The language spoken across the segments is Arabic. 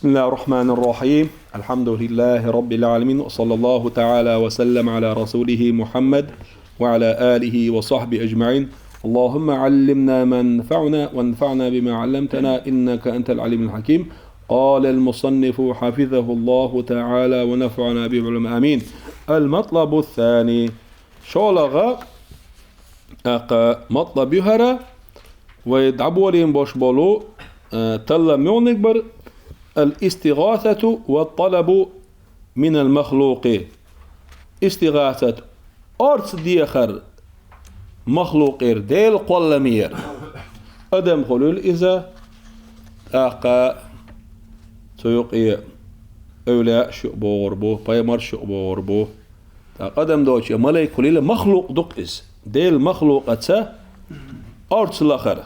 بسم الله الرحمن الرحيم. الحمد لله رب العالمين، وصلى الله تعالى وسلم على رسوله محمد وعلى آله وصحبه أجمعين. اللهم علمنا ما ينفعنا وانفعنا بما علمتنا إنك أنت العليم الحكيم. قال المصنف حفظه الله تعالى ونفعنا بعلم آمين. المطلب الثاني شولغا مطلب يهرا ويدعبولين بوش بولو تلا مونكبر الاستغاثة والطلب من المخلوق. استغاثة أرس ديخر مخلوق ديل قلمير أدم خلول إذا أقا سيقي أولاء شؤبوربو بايمر شؤبوربو أدم دوش ملاك خليل مخلوق دقس ديل مخلوق أتسا أرس الآخر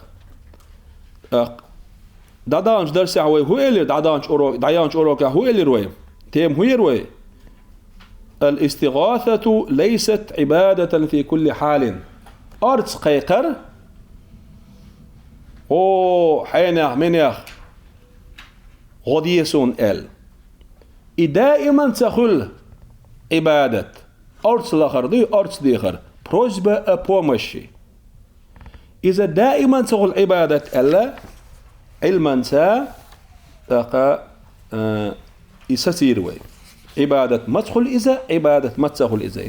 دادانش درس عوي هو اللي دادانش أوروك هو اللي روي تيم هو روي. الاستغاثة ليست عبادة في كل حال. أرتس قيقر أو حينه منيخ غديسون دائما تخل عبادة أرتس الآخر دي أرتس ديخر بروجبة أبومشي. إذا دائما تخل عبادة ألا علما سا تقى يسير عبادة مدخل إذا عبادة مدخل إذا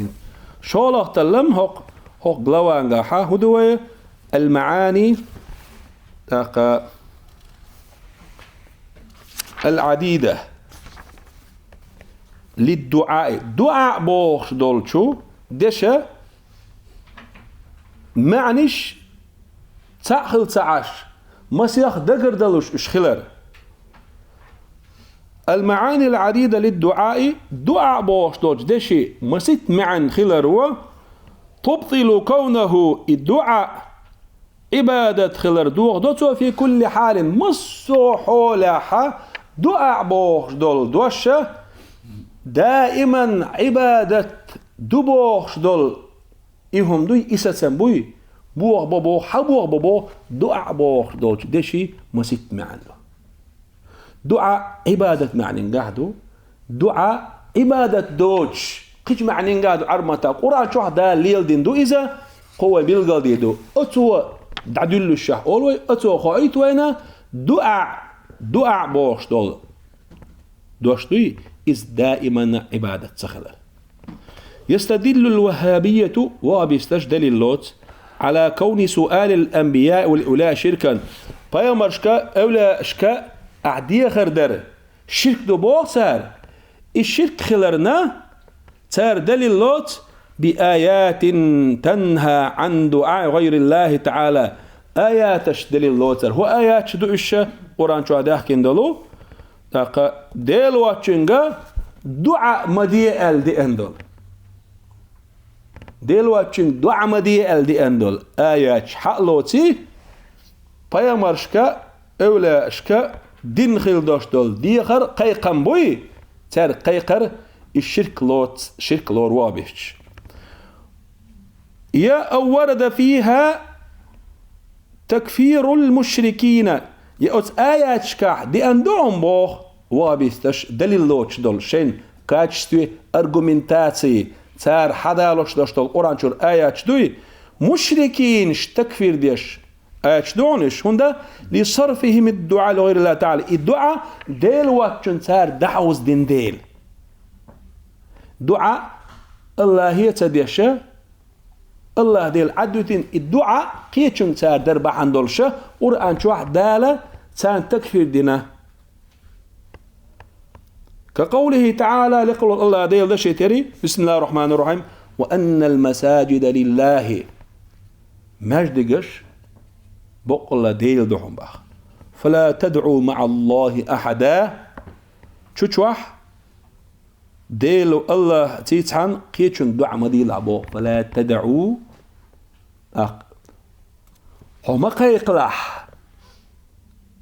شو تلم هق غلوانغا هدوي المعاني تقى العديدة للدعاء. دعاء بوخش دولشو دشا معنيش تأخل تعاش مسيخ دقر دلوش اشخلر. المعاني العديدة للدعاء دعاء بوش دوش دشي مسيت معن خلر تبطل كونه الدعاء عبادة خلر دوغ في كل حال مصو حولها دعاء بوش دول دوشة دائما عبادة دبوش دول إهم دوي إساسا بوي بوغ بابو حبوغ بابو دعاء بوغ دوش دشي مسيت معن دعاء عبادة معنى قاعدو دعاء عبادة دوش قيش معنى قاعدو عرمتا قرآن شوح دا ليل دين دو إذا قوة بيلغل ديدو أتو دعدلو الشح أولوي أتو خواهيت وينا دعاء بوش دول دوش دوي إذ دائما عبادة سخلر. يستدل الوهابية وبيستجدل اللوت على كون سؤال الأنبياء والأولاء شركا فيامر شكا أولا شكا أعدية خردر شرك دو بوغ سار الشرك خلرنا سار دليل اللوت بآيات تنهى عن دعاء غير الله تعالى. آيات دليل اللوت سار هو آيات شدو إشا قرآن شو عداه كندلو ديل واتشنغا دعاء مدية دي أندل ديل واتشنغ دعاء مدية دي أندل آيات حق لوتي فيامر شكا أولا شكا دين خيل دوش دول ديخر قيقم بوي تار قيقر الشرك لوت شرك لور وابش يا أو ورد فيها تكفير المشركين يا أت آيات شكاح دي أندوهم بوخ وابستش دليل لوتش دول شين كاتشتوي أرجومنتاتي تار حدا لوش دوش دول قرآن شور آيات دوي مشركين تكفير ديش آيات دونش هندا لصرفهم الدعاء لغير الله تعالى. الدعاء ديل واتشن تار دعوز دين ديل دعاء الله هي تديشة الله ديل عدوتين الدعاء قيتشن تار دربا عندولشة قرآن شوح دالة تان تكفير دينا كقوله تعالى لقول الله ديل دشي تري بسم الله الرحمن الرحيم وأن المساجد لله مجدقش بقول ديل دحوم باخ فلا تدعوا مع الله أحدا تشوح ديل الله تيتحن قيتشن دعا مديل عبو فلا تدعوا هما قيقلح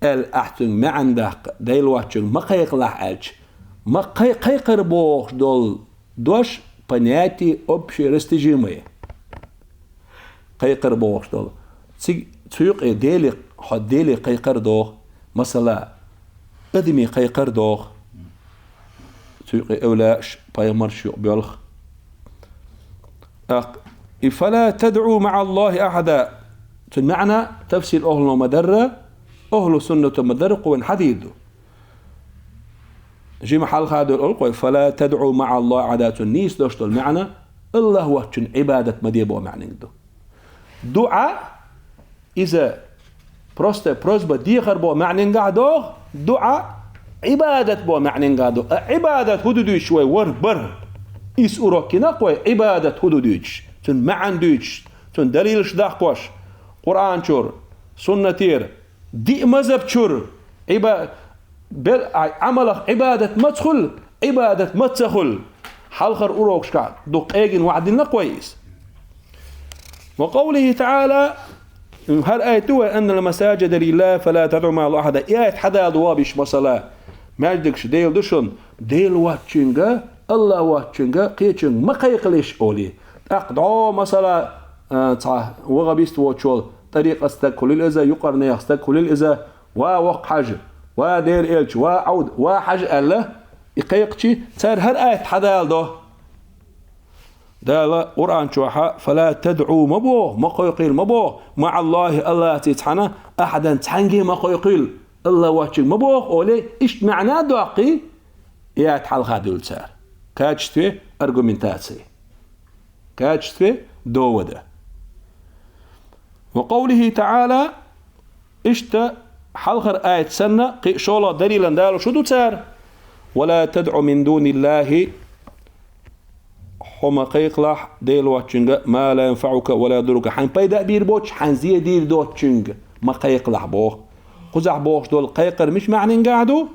الأحسن ما عندك ديل واتشن ما قيقلح أج ما قيقر بوخ دول دوش понятие общерастяжимое قيقر بوخ دول تيق ديلي قيقر دوخ مثلا أدمي قيقر دوغ تيقي أولاش بايمرش يقبلخ فلا تدعو مع الله أحدا المعنى تفسير أهل مدرة أهل سنة مدرة قوين حديده جي محل خادر القوي فلا تدعو مع الله عادات النيس دوشتو المعنى الله هو عبادة مديبو معنى دو دعاء إذا بروسبا ديخر بو معنى قادو دعاء عبادة بو معنى قادو عبادة هدو شوي ور بر إس أوروكينا قوي عبادة هدو دوش تن معن دوش تن دليل شداخ قوش قرآن شور سنة تير دي مذهب شور عمل عبادة مدخل عبادة مدخل حلخر أوروكش كاد دوق ايجن وعدنا كويس وقوله تعالى هل آيته أن المساجد لله فلا تدعو مع الله أحدا آية حدا دوابش مثلا ماجدكش ديل دشن ديل واتشنجا الله واتشنجا قيتشن ما قيقليش أولي أقدعو مثلا وغبيست واتشول طريق استكل الإذا يقرن يستكل الإذا ووق حج ودير إلش وعود وحج الله يقيقشي صار هر آية حدا دو دالا قرآن شوحا فلا تدعو مبوغ ما قيقيل مبوغ مع الله تتحنا أحدا تحنجي ما قيقيل الله واتشي مبوغ أولي إيش معناه دواقي ياتحال خادول صار كاجتوي أرغومنتاتسي كاجتوي دووده وقوله تعالى إشتا حلخر آية سنة شولا دليلا دالو شدو صار ولا تدعو من دون الله حما قيقلح ديل واتشنجا ما لا ينفعك ولا يضرك حين بيدا بير بوتش حين زي دير دوتشنج ما قيقلح بوخ قزح بوخ دول قيقر مش معنى قاعدو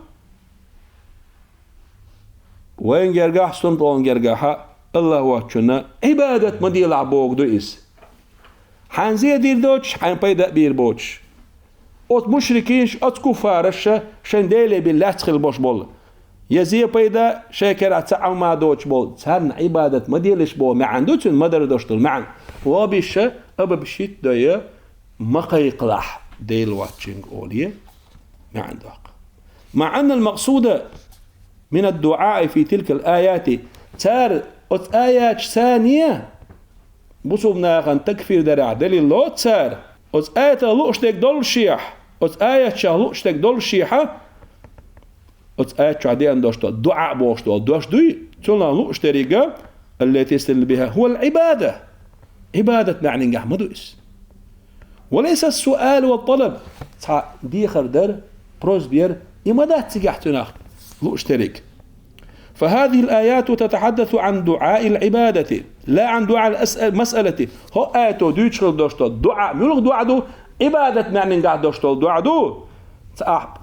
وين جرجح سنطون جرجحها الله واتشنا عبادة ما دي لعبوك دو إس حين زي دير دوتش حين بيدا بير بوتش أت مشركينش أت كفارش شن ديلي بالله تخل بوش بول يزي بيدا شاكر أتسعو ما دوتش بول تسهن عبادة ما ديلش بول ما عندوش ما در دوشتل معن وابيش أبا بشيت دايا ما قيقلح ديل واتشنج أوليه ما عندك مع أن المقصود من الدعاء في تلك الآيات تار أت آيات ثانية بصوبنا غن تكفير درع دليل الله تار أت آيات لوشتك دول شيح أت آيات شهلوشتك دول شيحة أت آيات شعدي أندوشتو دعاء بوشتو دوش دوي تلنا لوشتريقة التي يستدل بها هو العبادة عبادة معنى نجح مدوئس وليس السؤال والطلب ديخر در بروزبير إمادات تجحتنا لوشتريك فهذه الآيات تتحدث عن دعاء العبادة لا عن دعاء المسألة هو آياتو دوشتل دوشتو دعاء ملوغ دعاء دو عبادة معنى نجح دوشتل دعاء دو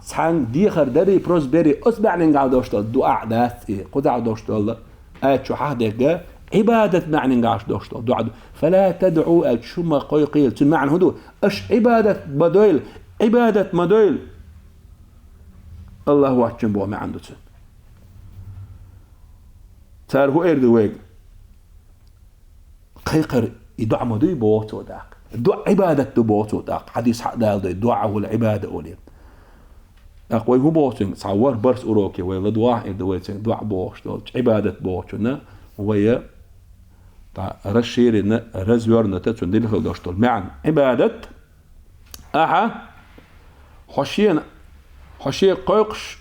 سان ديخر دري بروزبيري أسبع نجح دوشتل دعاء دات قدع دوشتل آيات شو حهدك عبادة معنى نجح دوشتل دعاء دو فلا تدعو الشمى قيقيل تنمعنى هدو أش عبادة بدويل عبادة مدويل الله واتشن بو ما عنده تسن تار هو إيردو ويق قيقر يدعى مدوي بوتو داك دعاء عبادة بوتو داك حديث حق دال الدعاء والعبادة أولي أقوي هو بوتن تصور برس أوروكي ويلا دعاء إردويتن دعاء بوش عبادة بوتنا ويا رشيرنا رزورنا تتون دي لخل دوشتول معن عبادة أحا حشين قيقش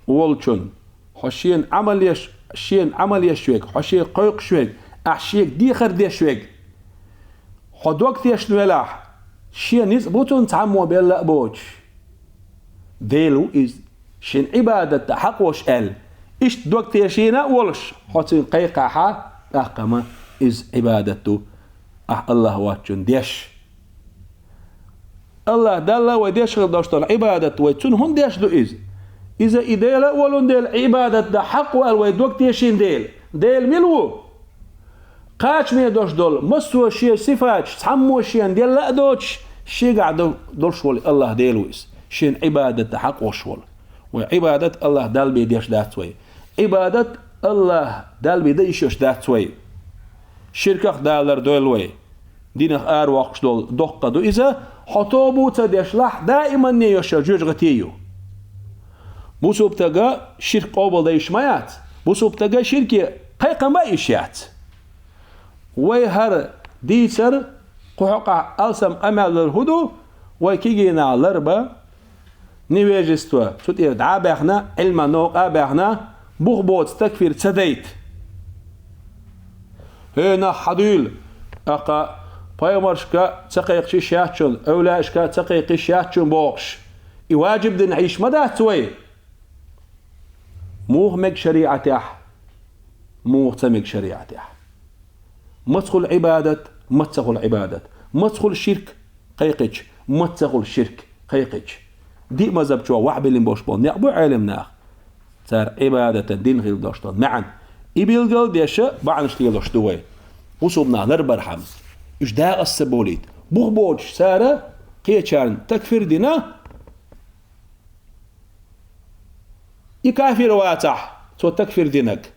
والشن حشين عمليش شين عمليش شويك حشين قيق شويك أحشيك ديخر دي شويك حدوك تيش نولاح شين نسبوتون تعموا بيلا بوش ديلو إز شين عبادة حق وش قال إيش دوك تيشينا ولش حسين قيقاحا أحكما إز عبادته الله واتشن ديش الله دل وديش غداشتل عبادة ويتون هون ديش دو إذا إديلا ولون ديل عبادة دا حق والويدوك تيشين ديل ملو قاش مي دوش دول مستوى شي صفات تحمو شي ديال لا دوش شي قاعد دول شول الله ديلو شين عبادة دا حق وشول وعبادة الله دال بيديش داتوي عبادة الله دال بيديش داتوي شركة دالر دولوي دينخ وقش دول دقة دو إذا حطوبو تديش لح دائما نيوش جوج غتيو Bu subtaga şirk قابل değişmeyat. Bu subtaga şirki kayqama işyat. Ve her diser kuhuqa alsam amallar hudu ve kigina larba невежество. Тут и дабахна علما نوق абахна بغبوت تكفير تديت. هنا حديل أقا بايمرشكا تقيق شيشاتشون أولاشكا تقيق شيشاتشون بوغش يواجب دي نعيش مدى توي موغ مك شريعته موغ تمك شريعته ما تدخل عبادة ما تدخل عبادة ما تدخل شرك قيقج ما تدخل شرك قيقج دي مذهب شو واحد اللي بوش بون يعبو علمنا صار عبادة الدين غير داشتون معا يبيلقل ديشة بعد نشتغل داشتوي وصوبنا لربرحم إيش دا السبوليت بوغبوش سارة قيتشان تكفير دينا يكافر واتح تو تكفير دينك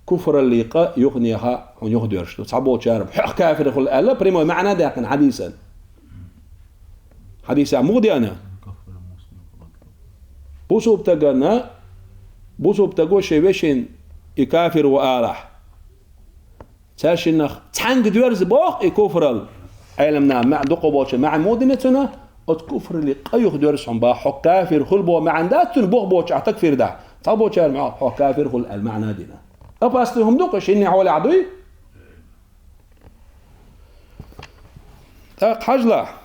كفر اللي يغنيها ونيغدرش تصعبو شارب حق كافر يقول لا بريمو معنى داقن حديثا حديثا مغدي أنا بوسوب تجنا بوسوب تجو شيء يكافر وآرح تاشنخ تحنق دورز باق يكفر علمنا مع دقبوش مع مدينتنا الكفر اللي قيخ دورز عم با حق كافر خلبو مع عنداتن بوق بوش تكفير ده طبو شار مع حق كافر خل المعنى دينا أباستهم دقش إني حول عدوي تاق حجله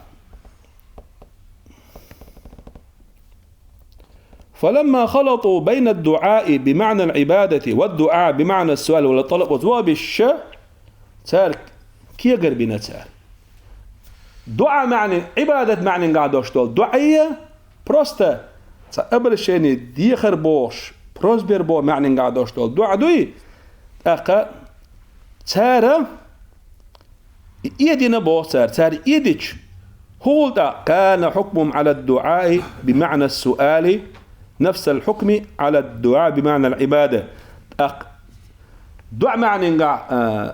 فلما خلطوا بين الدعاء بمعنى العبادة والدعاء بمعنى السؤال والطلب وجواب صار كي قربنا صار دعاء معنى عبادة معنى قاعدوش دول دعية بروستا قبل شيء دي خربوش بروسبر بو معنى قاعدوش دول دعاء دوي أقا صار إيدنا بو صار إيدش هو كان حكمهم على الدعاء بمعنى السؤال نفس الحكم على الدعاء بمعنى العبادة دعاء معنى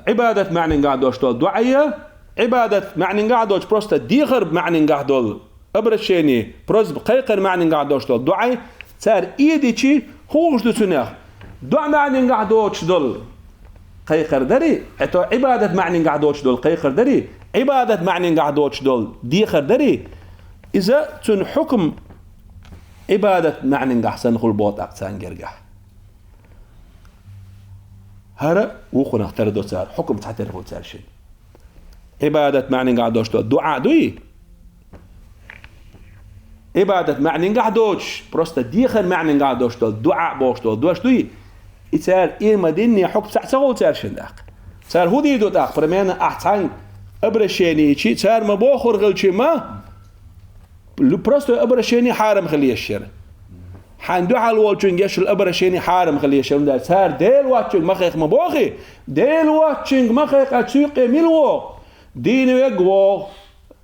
عبادة معنى قاعدوش دول دعية عبادة معنى قاعدوش بروستا ديغر معنى قاعدول أبرشيني بروز قيقر معنى قاعدوش دول دعاء صار إيديشي خوش دو سنخ دعاء معنى قاعدوش دول قيقر دري حتى عبادة معنى قاعدوش دول قيقر دري عبادة معنى قاعدوش دول ديغر دري إذا تن حكم عبادة معنى أحسن خلبوت أقسان جرجح هرا وخنا اختردو صار حكم تعترفوا صار شيء عبادة معنى قاعدوش دعاء دوي عبادة معنى قاعدوش بروستا ديخر معنى قاعدوش دعاء بوش دوش دوي يصير إيه مديني حكم سعسول صار شندق صار هو دي دوت أخ فرمينا أحسن أبرشيني شيء صار ما بوخر غل شيء ما بروستو أبرشيني حارم خليه الشر حندو على الوالشون يش الأبرشيني حارم خليه الشر ده صار ديل واتشون ما خيخ مباخي ديل واتشون ما خيخ أتسوق ملو دين ويجوا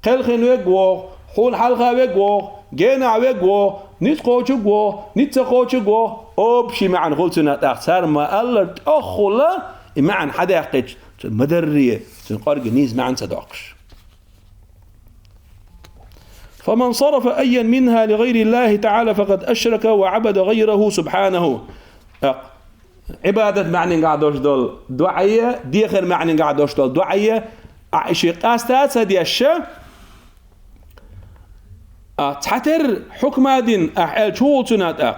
خلخين ويجوا حول حلقة ويجوا جينا ويجوا نتقوش ويجوا نتقوش ويجوا أبشي معن غلطنا صار ما الله أخلا معن حدا يحكي مدرية تنقارج نيز معن صداقش فمن صرف أيا منها لغير الله تعالى فقد أشرك وعبد غيره سبحانه عبادة معنى قاعدوش دول دعية ديخر معنى قاعدوش دول دعية عشي قاستات سدي الشا تحتر حكم دين أحيال شو تنات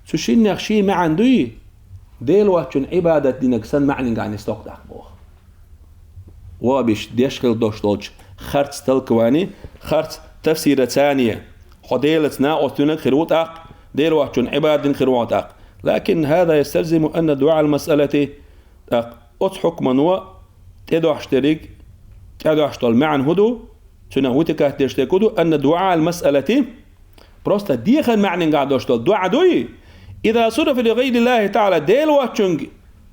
سوشين يخشي معن دوي ديل واتشن عبادة دينك سن معنى قاعد نستوق داخبوه وابش ديشغل دوش دولش خرط تلكواني خرط تفسير ثانية حديلتنا أتونك خروت ديل واتشن عباد خروت لكن هذا يستلزم أن دعاء المسألة أتحك منوى تدوح شتريك تدوح شتول معن هدو تنهوتك تشتكدو أن دعاء المسألة بروستا ديخن معنى قاعدوش دول دعاء دوي إذا صرف لغير الله تعالى ديل واتشن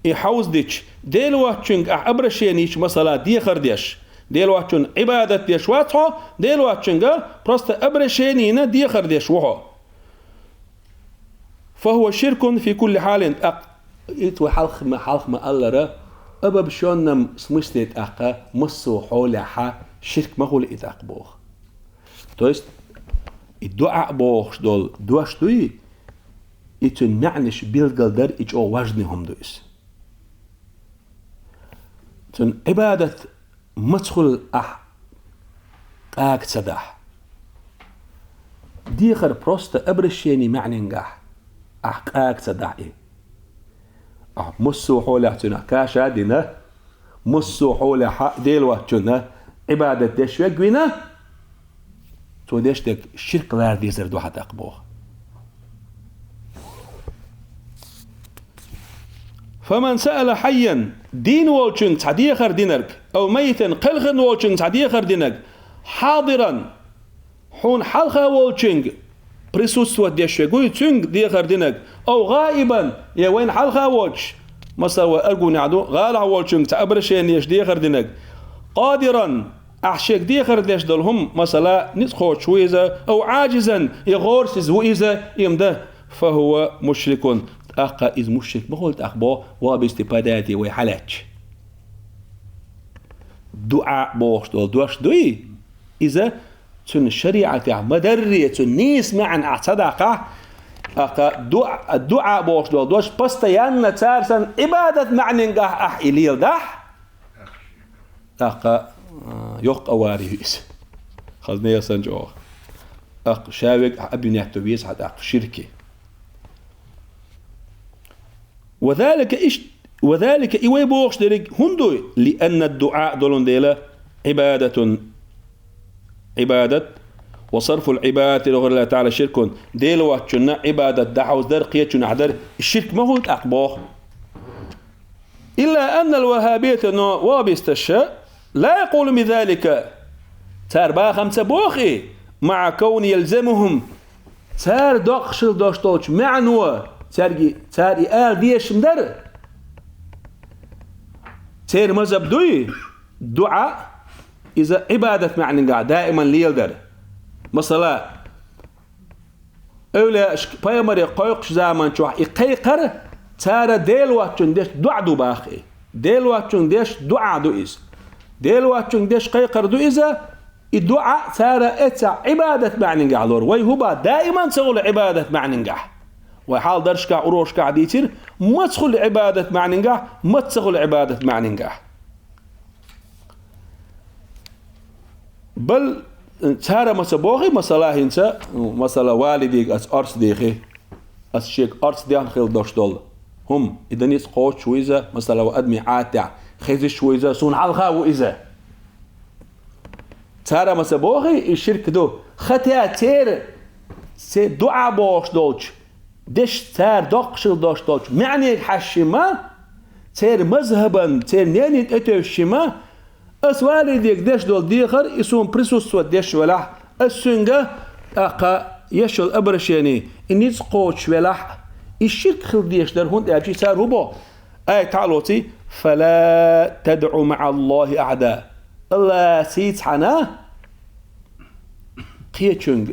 يحوز ديش ديل واتشن أبرشينيش مسألة ديخر ديش ديل واتشن عبادة ديش واتحو ديل واتشن بروستا أبرشينينا ديخر ديش وحو فهو شرك في كل حال إتو حلق ما ألرا أبا بشون سمستيت مسو حولها شرك ما هو لإتاق بوخ تويست الدعاء بوش دول دوش دوي إتن معنش بالقدر إج أو وجنهم دويس تن عبادة مدخل صداح ديخر بروست أبرشيني معني نجاح صداح إيه مسو حولها تنا كاشا دينا مسو حولها ديلوا تنا عبادة دشوك بينا تو دشتك الشرك لا ديزر دو حتى أقبوه فمن سأل حيا دين والشن تعديخر دينك أو ميتا قلغن والشن تعديخر دينك حاضرا حون حلقة والشن بريسوس دشوك تشنج ديخر دينك أو غائبا يا وين حلقة والش مثلا أرجو نعدو غالع والشن تعبرشين يش ديخر دينك قادرا أحشيك ديخر ديش دلهم مثلا نسخو شويزة أو عاجزا يغورس زويزة يمده فهو مشرك أقا إذ مشرك بقولت أخبار وباستفاداتي وحلاج دعاء بوش دول دوش دوي إذا تن الشريعة مدرية تنيس معا أعتدقه أقا الدعاء بوش دول دوش بستيان تارسا عبادة معنى نقاح إليل دح أقا يوق أواريس خلنا يسنجوه أق شاوك أبني التوبيس حتى أق شركي وذلك إيوه بوخش ديرك هندو لأن الدعاء دولون ديلا عبادة وصرف العبادة لغير الله تعالى شرك ديلوا تشنا عبادة دعوة در قية تشنا عدر الشرك ما هو أقباه إلا أن الوهابية وابستشاء لا يقول بذلك تار خمسة بوخي مع كون يلزمهم تار دقشل داشتوش معنوه تار آل ديش مدر تار مذهب دوي دعاء إذا عبادة معنى دائما ليلدر مثلا أولا بايمر يقويقش زمان شوح يقيقر تار ديلواتشن ديش دعا دو باخي ديلواتشن ديش دعا دو إز ديلواتشن ديش قيقر دو إذا الدعاء تار إتا عبادة معنى قالور ويهوبا دائما تقول عبادة معنى وحال درشكا وروشكا ديتير ما تدخل عبادة معنى ما تدخل عبادة معنى بل تارا مسبوغي مسألة هنسا مسألة والديك أس أرس ديخي أس شيك أرس ديان خيل داشتول هم إذا نيس قوت شويزة مسألة وأدمي عاتع خيز شويزة سون علغا وإذا تارا مسبوغي الشرك دو خطيا تير سي دعا باش دوش دش تار دقشل داشتوش معني حشما تير مذهبا تير نينيت اتوشما اسوالي ديك دش دول ديخر يسون بريسوس ودش ولا السنجة اقا يشل ابرشيني انيس قوش ولا الشرك خل ديش در هون اجي صار ربو اي تعالوتي فلا تدعو مع الله اعدا الله سيت حنا قيتشنج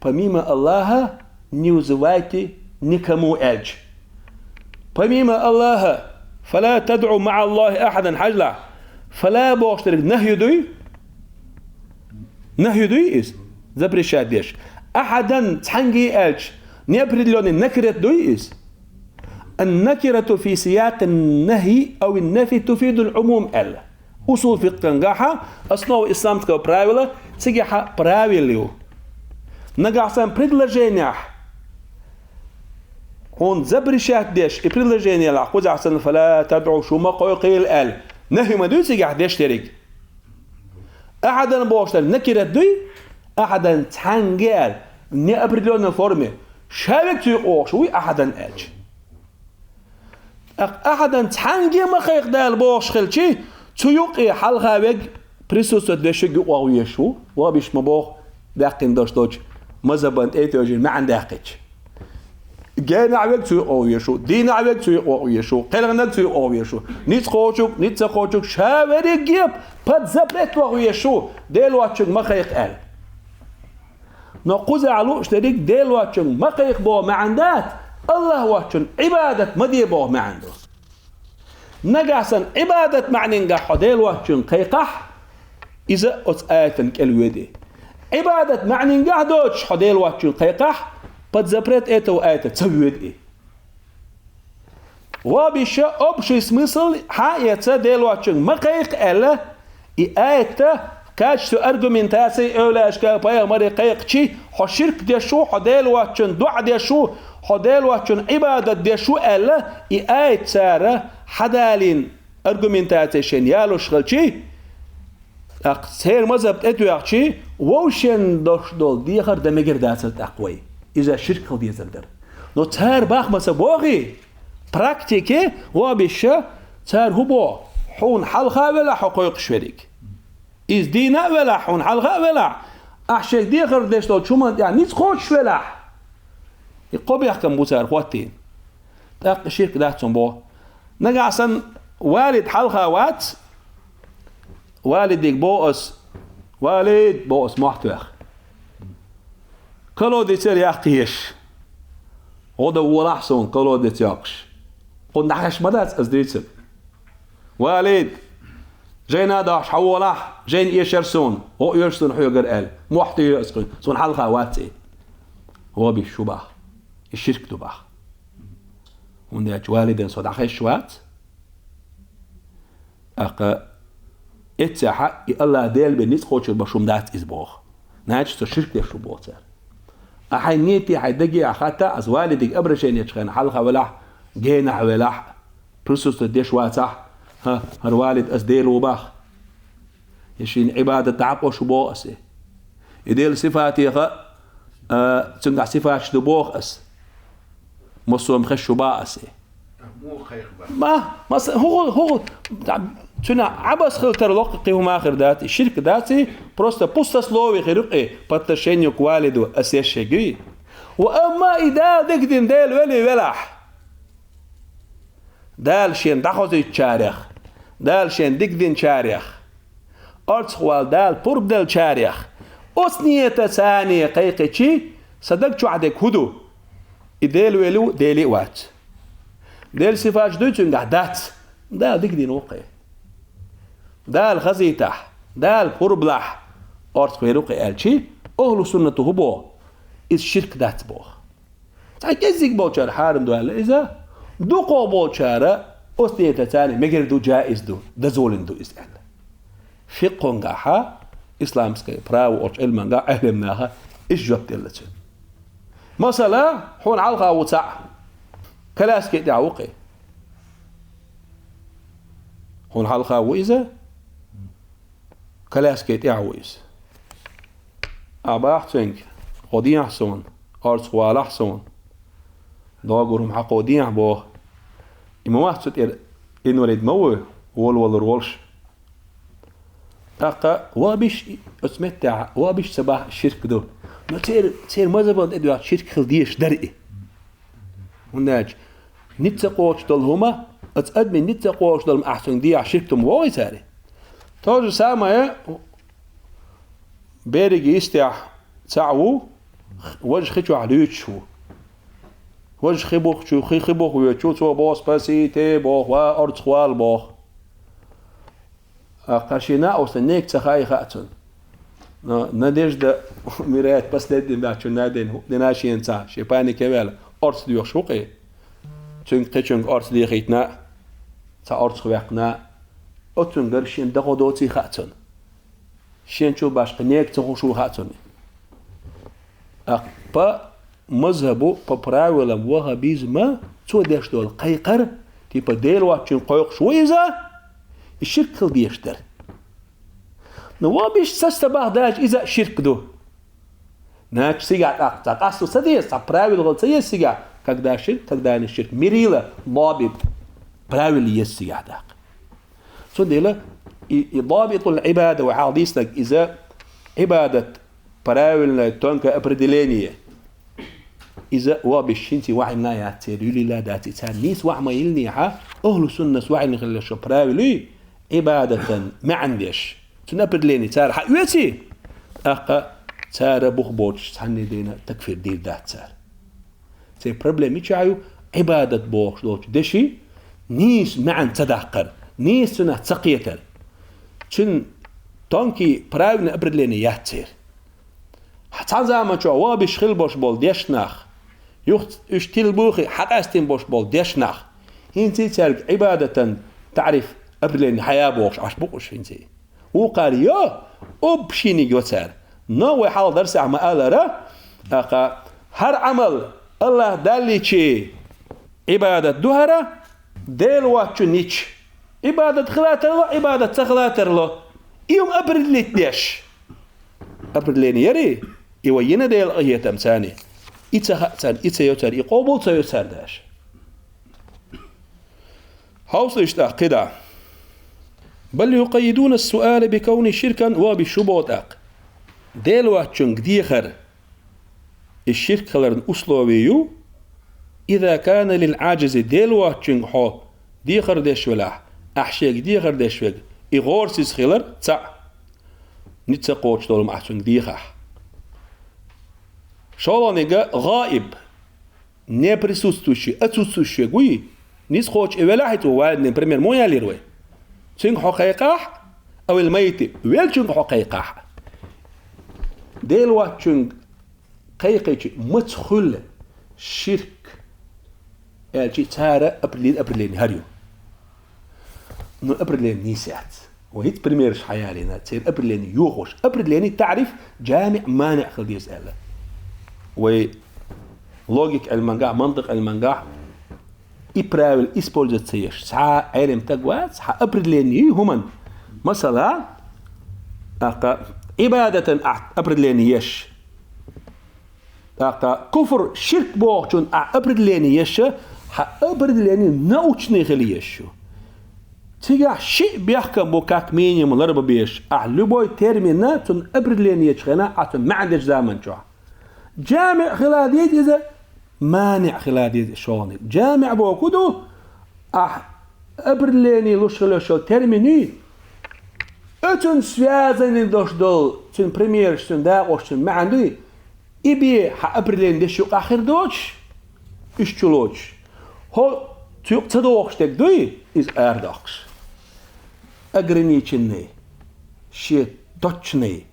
помимо الله не вызывайте никому эльч. Помимо Аллаха, فلا تدعو مع الله أحدا حجلا فلا بوشترك نهي دوي إس запрещать ديش أحدا تحنجي ألش نيبرد لون النكرة دوي إس النكرة في سياق النهي أو النفي تفيد العموم ال أصول فقه تنجاحة أصنو إسلام تكو براولا تجاحة براوليو نجاحسن предложениях он запрещает деш и предложение لا خذ أحسن فلا تدعو شو ما قيل ال نهي ما دوي تجاح دش تريك أحدا بوشتر نكرة دوي أحدا تانجال ني أبريلون فورمي شابك تيقو شوي أحدا أج أحدا تانجي ما خيق دال بوش خلشي تيوقي حلقة بيج بريسوس دشج ويشو وبيش مبوخ داقين داشتوج مذهبا ايتوجين ما عندهاش جانا عبك تيقو يشو دين عبك تيقو يشو قلنا تيقو يشو نيت خوشوك نيت خوشوك شاوري جيب بد زبرت ويشو دلوقتي ما خيق قال نقوز علو اشتريك دلوقتي ما خيق بو ما عندات الله واتشن عبادة ما دي بو ما عنده نجاسن عبادة معني نجح دلوقتي قيقح إذا أتآتن كالودي عبادة معني قهدوش حديل واتشون قيقح بد زبرت ايتا وايتا تسويد ايه وبيشا أبشي سميصل حايتا ديل واتشون ما قيق الا ايتا كاش سو ارغومنتاسي اولاش كا بايا مري قيق شي حشرك دي شو حديل واتشون دعا دي شو حديل واتشون عبادة دي شو الا ايتا حدالين ارغومنتاسي شن يالو شغل شي سير مذهب اتو يحشي ووشن دوش دول ديخر دمجر داسل اقوي اذا شرك خل دي زلدر نو تار باخ مسا بوغي براكتيكي وبيشا تار هبو حون حلقة ولا حقوق شريك إز دينا ولا حون حلقة ولا أحشيك ديخر ديش دول شو يعني نيت خوش ولا يقوم يحكم بوتار خواتين تاق شرك داتهم بو نقع سن والد حلقة وات والدك بوس والد بوس محتوخ كلو دي تر يحقيش هذا هو الأحسن كلو دي تياقش قلنا حش مدات أزديتب والد جينا داش حولاح جين يشرسون هو يرسون حيو قرقال محتو يسقن سون حلقة واتي هو بيشوبه الشرك دبه ونداج والدين صدع خيش وات اتساحة الله ديل بالنسبة خوش البشوم دات إزبوخ ناجش تشرك دي شو بوتر أحي نيتي حي دقي أخاتا أز والدك أبرشين يتشغن حلقة ولاح جينا ولاح برسوس تديش واتح ها هالوالد أز ديل وباخ يشين عبادة تعبو شو بوأسي يديل صفاتي خا تنقع صفات شدبوخ أس مصوم خشو بأسي مو خير ما هو تنا عبس خلتر لقي هم آخر داتي الشرك داتي просто пусто слово خيرقي по отношению к والدو أسيشجي وأما إذا دقدم دال ولي ولح دال شين دخوزي تشاريخ دال شين دقدن شاريخ أرتخوال دال برب دال شاريخ أصنية ثانية قيقشي صدق شو عدك هدو إدال ولو دالي وات دال صفات دوتون قعدات دال دقدن وقي دال غزيتح دال بربلح أرتخ ويروقي ألشي أهل سنة هبو إذ شرك دات بوخ تاكيزيك بوشار حارم دو هلا إذا دوقو بوشارة أصنية ثانية مجر دو جائز دو دزولن دو إسأل فقهن قاحا إسلام سكي براو أرش علمان قاح أهلمناها إيش جبت اللتين مثلا حون علقة وتع كلاسكي دعوقي هون حلقة وإذا كلاسكي دعويز أباحتنك قديع سون أرس والح سون داغورم حق قديع بوه إما واحد إنه ريد موه وول رولش أقا وابش أسمتع وابش سباح الشرك دو ما تير مذهب أدوات شرك خلديش درئي هناج نتقوش دلهما أتقدم نتقوش دلهم أحسن دي شركتهم واي ساري تاج سامع بيرجي يستع تعو وجه خيشو عليك شو وجه خيبوخ شو خيبوخ ويشو تو باس بسي تي بوخ وأرض خوال بوخ قرشينا أصلنيك تخاي خاتن نديجد ميرات بس لدين باتشون نادين دناشين تا شيباني كمال أرض ديوخ شوقي تشنك أرض دي خيتنا تا أرض خوقنا أتون قرشين دقودوتي خاتن شين شو باش قنيك تخوشو خاتن با مذهبو با براولم وهابيزما تو ديش دول قيقر تيبا ديل واتشين قيق شويزة الشرك خل ديشتر نوابيش سستباه داج إذا شرك دو ناك سيقع تقاسو سديس براول غلطية سيقع كدا شرك كدا الشرك مريلة ضابط براول يسيقع داق سو ديلا ضابط العبادة وحاديثك إذا عبادة براول تونكا أبردلينية إذا وابش انتي وعي نايات تيريولي لا داتي تانيس وعي ما يلنيها أهل سنة وعي نخلش براولي عبادة ما عنديش تنبرليني تار حيوتي أقا تار بوخبوش تحني دينا تكفير دير دات تار تي بروبليمي تشايو عبادة بوخ دوش دشي نيس معا تدحقر نيس تنا تسقيتر تن تونكي براولي أبرليني ياتير حتزعم شو وابش خل باش بول ديشناخ يخت اشتيل بوخي حقاستين باش بول ديشناخ هنتي تلك عبادة تعرف أبلين حياة بوش عش بوش هنتي وقال يا أبشيني جوتر نوي حال درس عمال را أقا هر عمل الله دالي شيء عبادة دهرة ديل واتشو نيش عبادة خلاتر له عبادة تخلاتر له يوم أبرلي تدش أبرلين يري يوينا ديل أيه تمساني إتسان إتسيوتر يقوبل تيوتر داش حوص اشتاق كده بل يقيدون السؤال بكون شركا وبشبوتاق ديل واتشنك ديخر الشرك خلرن أسلوبيو إذا كان للعاجز ديل واتشنك حو ديخر دشولاح أحشيك ديخر دشوك إغورسيس خلر تسع نتسقوش دولم أحشنك ديخح شالانيغا غائب не присутствующий отсутствующий гуи نيس خوش إولاحيتو وعدن بريمير مويا ليروي تنك حقيقاح أو الميت ويل تنك حقيقاح ديل واتشنك قيقيتي مدخل شرك الجي تارا أبرلين هاريو نو أبرلين نيسات وهيت بريميرش حيالينا تصير أبرلين يوغوش أبرلين تعرف جامع مانع خلديس ألا و لوجيك المنقع منطق المنقع إبراول إسبولجتسيش ساعة علم تقوات ساعة أبرليني همان مثلا عبادة أبرلينيش كفر شرك بوغتون أبرلينيش أبرليني نوچني خليشو تيجا شيء بيحكم بوكاك ميني من الربا بيش لبوي تيرميناتون أبرلينيش خنا عتون ما عندش زمن شو جامع خلاديد إذا مانع خلاديد شوني جامع بوكودو أبرليني لوشو تيرميني أتون سيازن دوش دول تون بريميرش تون داقوش تون ما عندي إبي أبرلين دشو آخر دوش إشتلوش هو تيوك تدوخش تكدوي إز أردوخش أجرني چني شيء دوتشني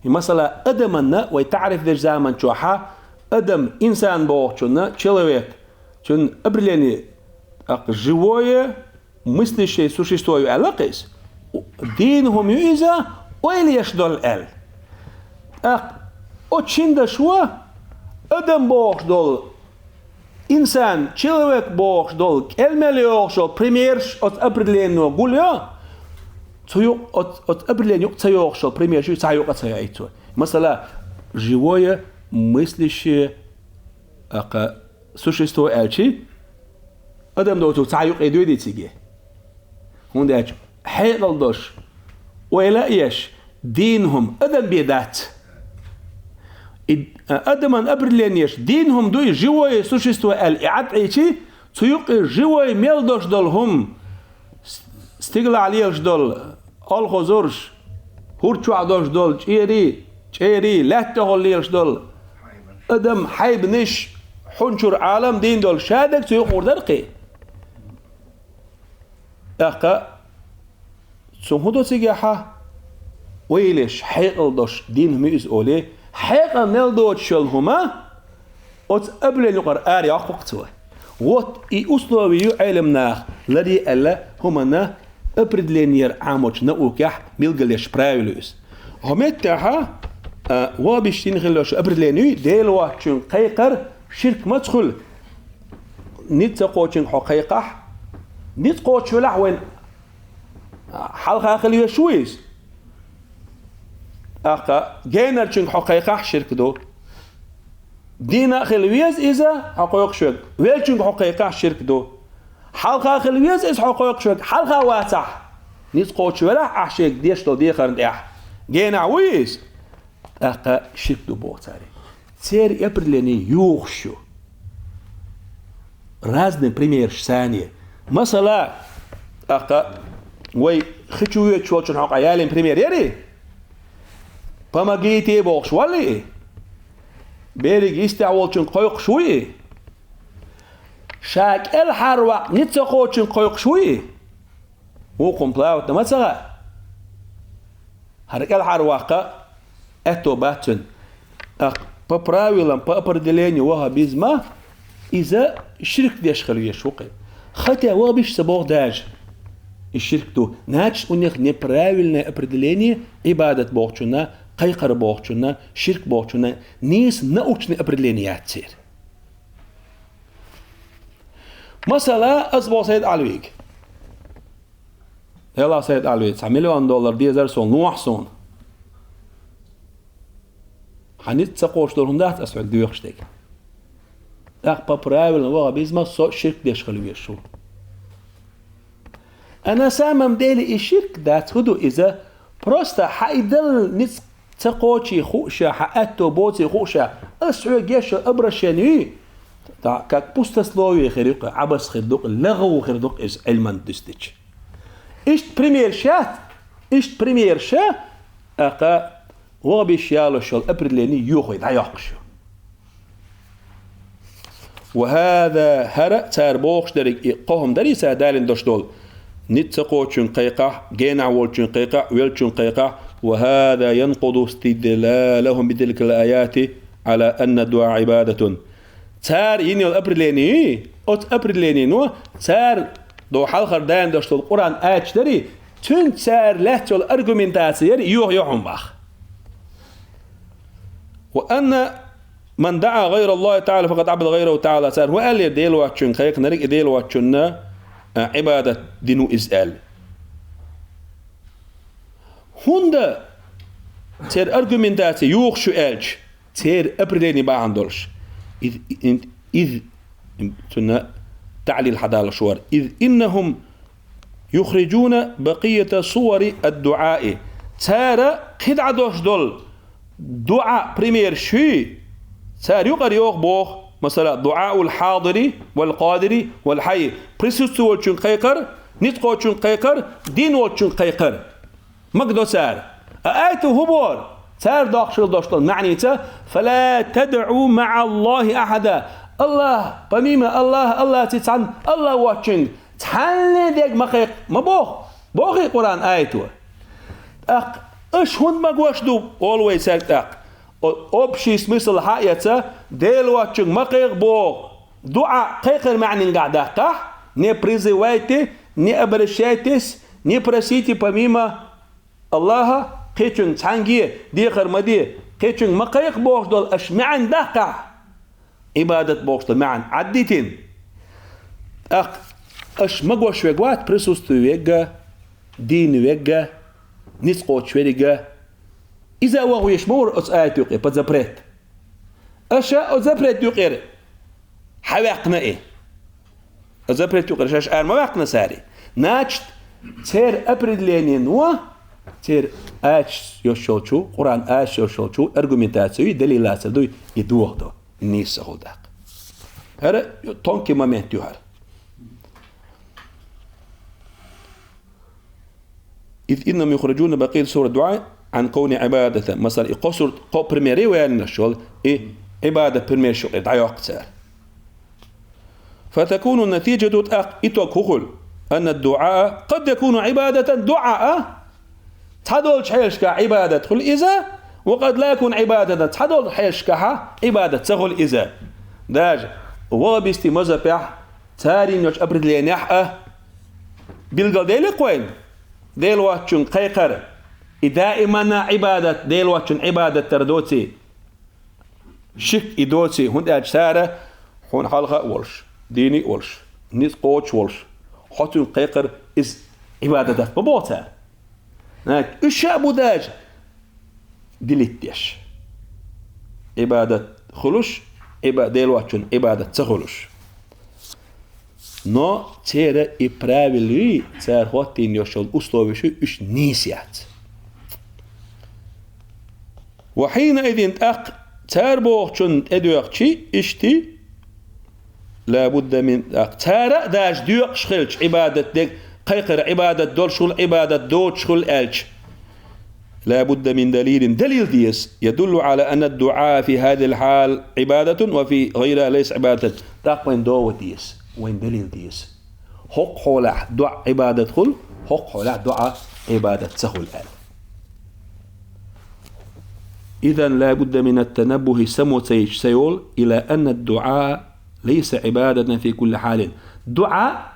مثلا أدمنا ويتعرف ذا زمان شوحة أدم إنسان بوخشنا человек چون أبرليني живое мыслящее существо علاقيس دينهم يؤذى وإلي يشدل ال أتشند شوا أدم بوخش دول إنسان человек بوخش دول كلمة يوخشو بريميرش أت أبرلينو قوليا تيوك أت أبرلين يوك تيوخشو بريميرش تيوك تيوكيتو مثلا живое мыслящее существо элчи أدم دوتو تيوك إدويدي تيجي هونداش حيل دوش ولا إيش دينهم أدم بيدات أدم أبرلينيش دينهم دوي живое существо الإعاد أيشي تيوك живое ميل دوش دولهم استقل عليش دول الخزورش هورشو عدوش دول چيري لا تغليش دول أدم حيب نش حنشر عالم دين دول شادك تيوك وردرقي سنهدو سيجاحة ويلش حيقل دوش دين ميز أولي حيقل ميل دوش شلهما أت قبل القرآن يقوقتوا وات أسلوبيو علمنا لدي ألا هما أبردلينير عاموش نأوكح ميلغليش برايولوس همتها وابشتين خلوش أبردلينيو ديلواتشن قيقر شرك مدخل نتقوشن حقيقح نتقوش لحوين حلقة خليه شويس جينرشن حقيقة شرك دو دينا خلويز إذا حقيقة شرك ويلشن حقيقة شرك دو حلقة خلويز إذا حقيقة شرك حلقة واسع نتقوش ولا عشيك ديش دو ديخر نديح جينا ويس شرك دو بوتاري تير يبرليني يوخشو разные примеры ثانية مثلا وي خشوية شوالشن حق عيالين بريمير يري بمجيتي بوخش ولي بيريج يستعولشن قيق شوي شاك الحروق نتسقوشن قيق شوي هو قمبلاوت مثلا هرك الحروق اتو باتن по правилам, по определению ваххабизма, إذا الشرك ديش خلوية شوقي хотя وابش سبوغ داج الشرك تو ناچ унех неправильное определение ибадат богчуна, кайкар богчуна, ширк богчуна, нис научное определение ятсир. مثلا أصبح سيد علويك يلا سيد علويك $1 مليون دي زر سون نوح سون حنيت سقوش دول هندات أسعد ديوخشتك أخبا برايول نوغا بيزما سو شرك ديش خلوية شو أنا سامم ديلي الشرك دات هدو إذا بروستا حايدل نت تقوشي خوشا حقاتو بوتي خوشا أسعو جيشا أبرشاني كاك بوستسلوي خيريق عبس خيردوق لغو خيردوق إز علمان دستيج إشت بريمير شا أقا وغبيش يالو شو الأبرليني يوخي دعيقشو وهذا هرأ تار بوخش دريك قهم دري سادالين دشدول نتسقوچن قيقة جينا والچن قيقة ويلچن قيقة وهذا ينقض استدلالهم بتلك الآيات على أن الدعاء عبادة تار يني الأبرليني أوت أبرليني نو تار دو حلقة دان دشدول القرآن آيات دري تن تار لهتو الأرغومنتاسير يوحم باخ وأن من دعا غير الله تعالى فقد عبد غيره تعالى سار وقال لي ديل واتشن خيق نريك ديل واتشن عبادة دينو إزال هوندا تير أرغومنتاتي يوخ شو ألج تير أبرديني باعندولش إذ تعليل حدال شوار إذ إنهم يخرجون بقية صور الدعاء تارا قد عدوش دول دعاء بريمير شي سار يقر يوغ بوغ مثلا دعاء الحاضر والقادر والحي بريسوس والچون قيقر نتقو چون قيقر دين والچون قيقر مقدو سار آيته هبور سار داخشل داشتل معنيته فلا تدعوا مع الله أحدا الله بميمة الله تتعن الله واتشنج تحلي ديك مقيق ما بوغي قرآن آيته اش هون ما قوش دو always سار أبشي سمسل حقيقة ديل واتشنج مقيق بوغ دعاء قيقر معني قاعدة قح ني بريزيويتي ني أبرشيتس ني برسيتي بميمة الله قيتشن تانجي ديخر مدي قيتشن مقيق بوغ دول اش معن دقع عبادة بوغ دول معن عديتين اش مقوش ويقوات برسوستو ويقا دين ويقا نسقوش ويقا إذا وغو يشمور أس آيات يقير بزبريت أشا أزبريت يقير حواقنا إيه أزبريت يقير شاش آر مواقنا ساري ناجت تير أبرد لينين تير آش يوشوشو قرآن آش يوشوشو أرغومنتاسيو دليلات دو يدوغ دو النيس سهول داق هذا تونكي مامنت يوهر إذ إنهم يخرجون بقية سورة الدعاء عن كون عبادة مثلا يقصر قو بريميري وين الشغل عبادة بريمير شغل دعيوق سار فتكون النتيجة إتوك أن الدعاء قد يكون عبادة دعاء تحدول حيشك عبادة تخل إذا وقد لا يكون عبادة تحدول حيشك عبادة تخل إذا داج وابستي مزبح تارين يوش أبرد لينيح بلغل ديلي قوين ديل واتشن قيقر دائما عبادة ديل واتشن عبادة تردوتي شك إدوتي هند أجسارة هون حلقة ولش ديني ولش نيس قوش ولش حتن قيقر إز عبادة ببوتا الشعب داج دليتيش عبادة خلوش ديل واتشن عبادة تخلوش نو تيرا إبراويلي تير هوتين يوشل أسلوبيشو إش نيسيات وحينئذ تربوغشن ادوغشي اشتي لابد من تارا داش دوغ شخلش عبادة ديك قيقر عبادة دول شغل عبادة دوت شغل ألش لابد من دليل ديس يدل على أن الدعاء في هذه الحال عبادة وفي غيرها ليس عبادة تقوين دو ديس وين دليل ديس حق حولا دعاء عبادة خل حق حولا دعاء عبادة سخل أل إذا لا بد من التنبه سيول إلى أن الدعاء ليس عبادة في كل حال. دعاء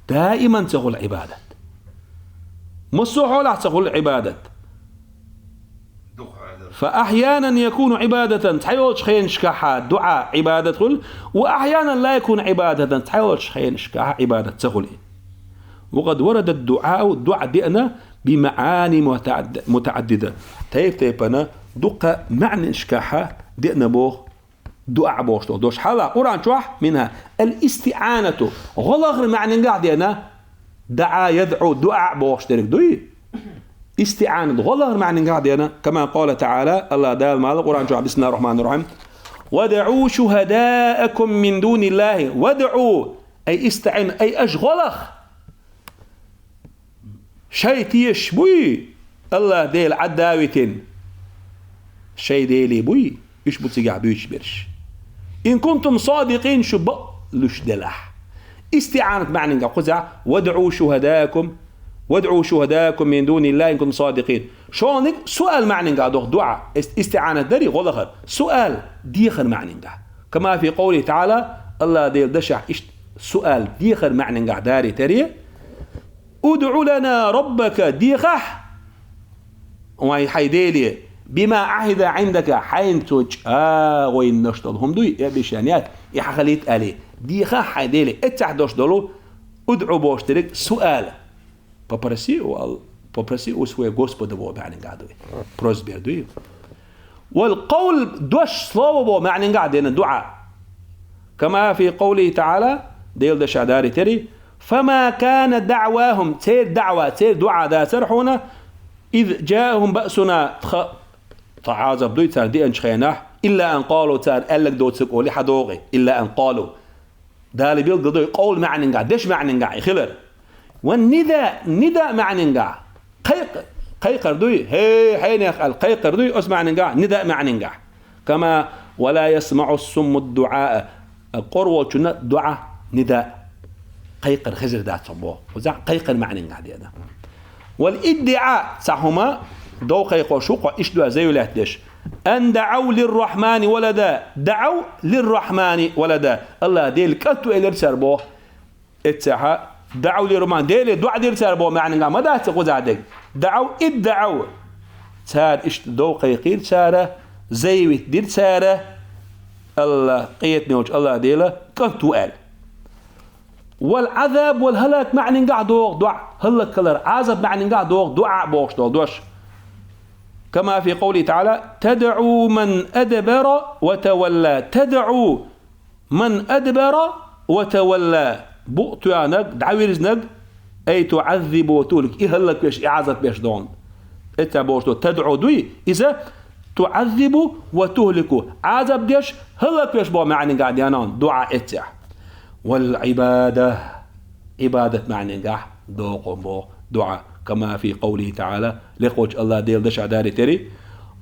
دائما تقول عبادة، مصوح لا تقول عبادة، فأحيانا يكون عبادة تحيول شخين شكاحة دعاء عبادة تقول، وأحيانا لا يكون عبادة تحيول شخين شكاحة عبادة تقول. وقد ورد الدعاء دعاء بمعاني متعددة. تيب أنا دقة معنى شكاحة دئنا بوه دعاء بوشتو دوش حالا قرآن شوح منها الاستعانة غلغر معنى قاعد أنا دعا يدعو دعاء بوشترك دوي استعانة غلغر معنى قاعد أنا كما قال تعالى الله دال مال القرآن شوح بسم الله الرحمن الرحيم ودعوا شهداءكم من دون الله. ودعوا أي استعين أي أشغلخ شيء تيش بوي الله ديل عداوتين شيء ديلي بوي إيش بتسجع بيش برش إن كنتم صادقين شو بقلش دلح. استعانة معنى قزع ودعوا شهداءكم من دون الله إن كنتم صادقين. شونك سؤال معنى قاعد دعاء استعانة دري غلغر سؤال ديخر معنى قاعد كما في قوله تعالى الله ديل دشع سؤال ديخر معنى قاعد داري تري ادعو لنا ربك ديخح وهي حيديلي بما عهد عندك حين توج وين نشطلهم دوي بشانيات يحخليت عليه ديخح حيديلي اتعدوش دولو ادعو بوشترك سؤال ببرسي وسوي غوسبود بو معنى قاعد بروسبير دوي والقول دوش صلو بو معنى قاعد دعاء كما في قوله تعالى ديل دشع داري تري فما كان دعواهم تير دعاء ذا سرحونا إذ جاءهم بأسنا تعازب دوي تار دي انشخيناه إلا أن قالوا تار ألك دوت سكولي حدوغي إلا أن قالوا دالي بيلقى دوي قول معنى قاع ديش معنى قاع خلر والنداء معنى قاع قيقر دوي حين القيقر دوي أس معنى قاع نداء معنى قاع كما ولا يسمع الصم الدعاء القروة دعاء نداء قيقر خزر ذات صبوه وزع قيقر معنى قاعد هذا. والادعاء صحهما دو قيقو شوق ايش دو زي ولا تدش ان دعوا للرحمن ولدا دعوا للرحمن ولدا الله ديل كتو الى سربو اتسحا دعوا للرحمن ديل دعاء ديل سربو معنى ما دا تقوزادك دعوا ادعوا صار ايش دو قيقير صار زي دير صار الله قيت نوج الله ديله كتو ال. والعذاب والهلاك معنى قاعد دعاء هلك كلر عذاب معنى قاعد دعاء بوش دوش كما في قوله تعالى تدعو من أدبر وتولى. تدعو من أدبر وتولى بؤت نق دعويرز نق أي تعذب وتهلك إيه هلك بيش إعازت بيش دون إتا بوش دو تدعو دوي إذا تعذب وتهلك عذاب ديش هلك بيش بو معنى قاعد يانون دعاء إتا. والعبادة عبادة معنى قاع دوقم بو دعاء كما في قوله تعالى لقوش الله ديل دشع داري تري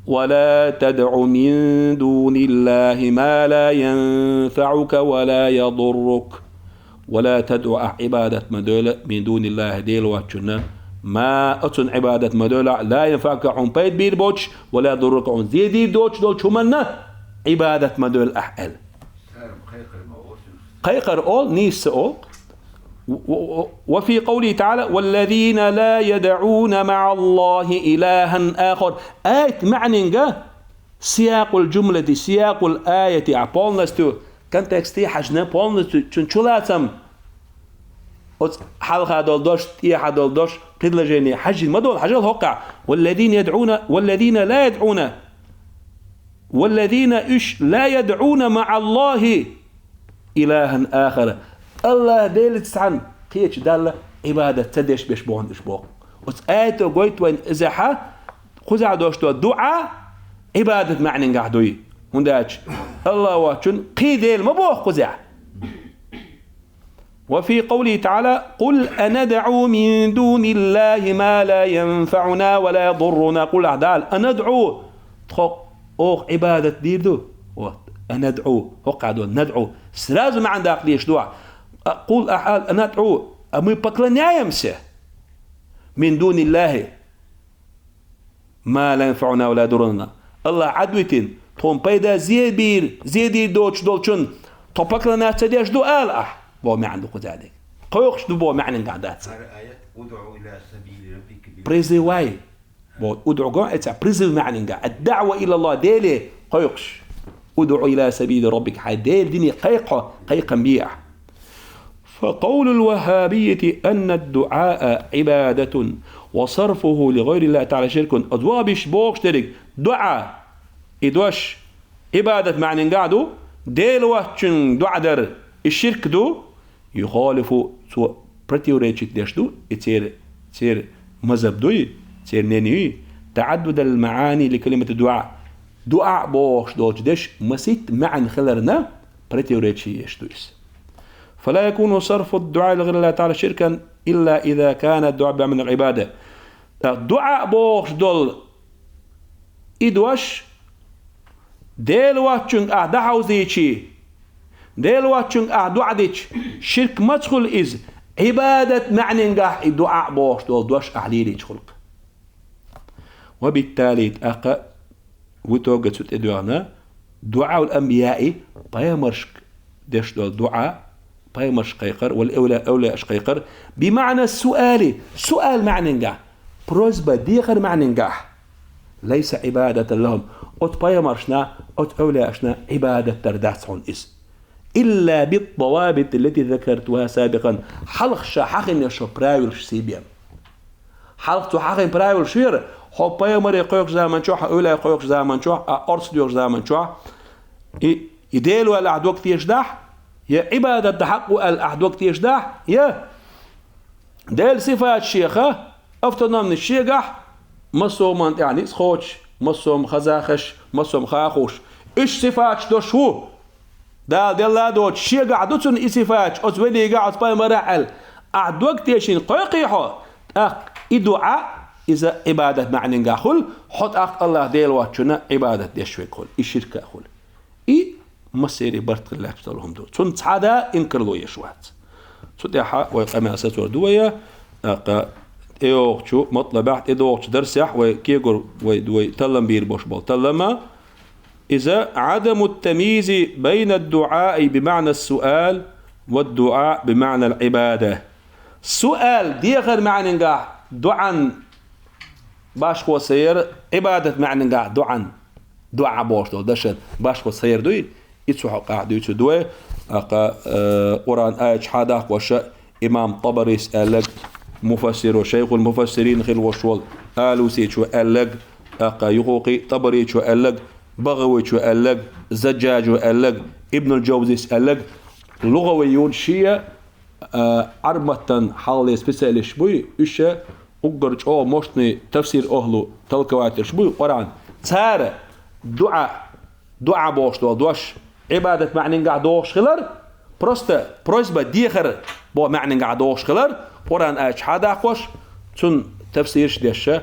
ولا تدع من دون الله ما لا ينفعك ولا يضرك. ولا تدع عبادة مدولة من دون الله ديل واتشنا ما أتن عبادة مدولة لا ينفعك عن بيت بير بوش ولا يضرك عن زيدي دوش دول شمنا عبادة مدولة أحل قيقر أول نيس أول. وفي قوله تعالى والذين لا يدعون مع الله إلها آخر. آية معنى سياق الجملة سياق الآية أبولنستو كان تكستي حجنا بولنستو شنشلاتم حلقة دول دوش تيحة دول دوش قدل جيني حج ما دول حاجة الهقع والذين يدعون والذين لا يدعون والذين إيش لا يدعون مع الله إلها آخر. الله ديل تسعن قيتش دالة عبادة تدش بيشبون إشبوق وتآيته قويت وين إزاحة خزع دوشتو الدعاء عبادة معنى قاعدوي هنداج الله واتشن قي ديل مبوخ خزع. وفي قوله تعالى قل أندعو من دون الله ما لا ينفعنا ولا يضرنا. قل أعدال أندعو عبادة دير دو أندعو هقعدو ندعو سرازو ما عندها قليش دعاء أقول أحال أنا أدعو أمي بكلنيا يمسه من دون الله ما لا ينفعنا ولا يضرنا الله عدوتين توم بيدا زيدير دوتش دولشن توبك لنا تديش دو آلأح بو ما عنده ذلك قيوخش دو بو معنى قعدات ادعو إلى سبيل ربك بريزي واي بو ادعو قوة اتسع بريزي معنى قاعد الدعوة إلى الله ديلي قيوخش ادعو إلى سبيل ربك حديل ديني قيقا بيح. فقول الوهابية أن الدعاء عبادة وصرفه لغير الله تعالى شرك أدوابش بوغش تريك دعاء إدوش عبادة معنى قاعدو ديلواتشن دعاء در الشرك دو يخالف سوى برتيوريتشك ديش دو تصير مذهب دوي تصير نيني تعدد المعاني لكلمة الدعاء دعاء بوغش دوش ديش مسيت معنى خلرنا برتيوريتشي يشتويس. فلا يكون صرف الدعاء لغير الله تعالى شركا إلا إذا كان الدعاء من العبادة. الدعاء بوغش دول إدوش ديل واتشن أعدحو زيشي ديل واتشن أعدوعدش شرك مدخل إز عبادة معنى نجاح الدعاء بوغش دول دوش أعليلي خلق. وبالتالي أقا وتوقت ست إدوانا دعاء الأنبياء بيامرشك ديش دول دعاء بيمش قيقر والأولى أشقيقر بمعنى السؤال سؤال معنى نجاح بروزبة ديخر معنى نجاح ليس عبادة لهم أت بيمرشنا أت أولى أشنا عبادة ترداتهم إلا بالضوابط التي ذكرتها سابقا حلق شاحقن يشو برايول سيبيان حلق شاحقن برايول شير هو بيمر يقويق زامن شوح أولى يقويق زامن شوح أرس ديوق زامن شوح يديلوا الأعدوك تيجدح يا عبادة تحقق الأحد وقت يجدح يا ديل صفات شيخة أفتنا من الشيخة مصوم يعني سخوش مصوم خزاخش مصوم خاخوش إيش صفات دوش هو دال لا دوش شيخة عدوتون إي صفات أتولي قاعد باي مراحل أحد وقت يشين قيقيحو إدعاء إذا عبادة معنى نقاخل حط الله ديل واتشنا عبادة ديشوي كل الشركة أخل مسيري برت الله بتلهم دو تون تعدا إنكر له يشوات تديها ويقام أساس وردوية إيوغشو مطلب إيوغش درسح وكيجور ودوي تلم بير بوش بول تلما إذا عدم التمييز بين الدعاء بمعنى السؤال والدعاء بمعنى العبادة سؤال دي غير معنى نقع دعاء باش هو سير عبادة معنى نقع دعاء بوش دول دشن باش هو سير دوي يتسوح قاعد يتدوي قرآن آية حادق وشاء إمام طبري سألك مفسر وشيخ المفسرين خير وشوال آلوسي شو ألق يقوقي طبري شو ألق بغوي شو ألق زجاج شو ألق ابن الجوزي سألق لغويون شيء عربة حالي سبيسالي شبوي إيش أقدرش أو مشتني تفسير أهله تلقوات شبوي قرآن تار دعاء بوش دوش عبادة معنى قاعد دوش خلر برسته بروزبة ديخر بو معنى قاعد دوش خلر قرآن آيش حدا قوش تون تفسيرش ديشة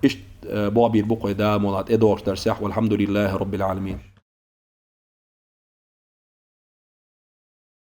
إيش بو بير بقوي دا مولات إدوش درسيح والحمد لله رب العالمين.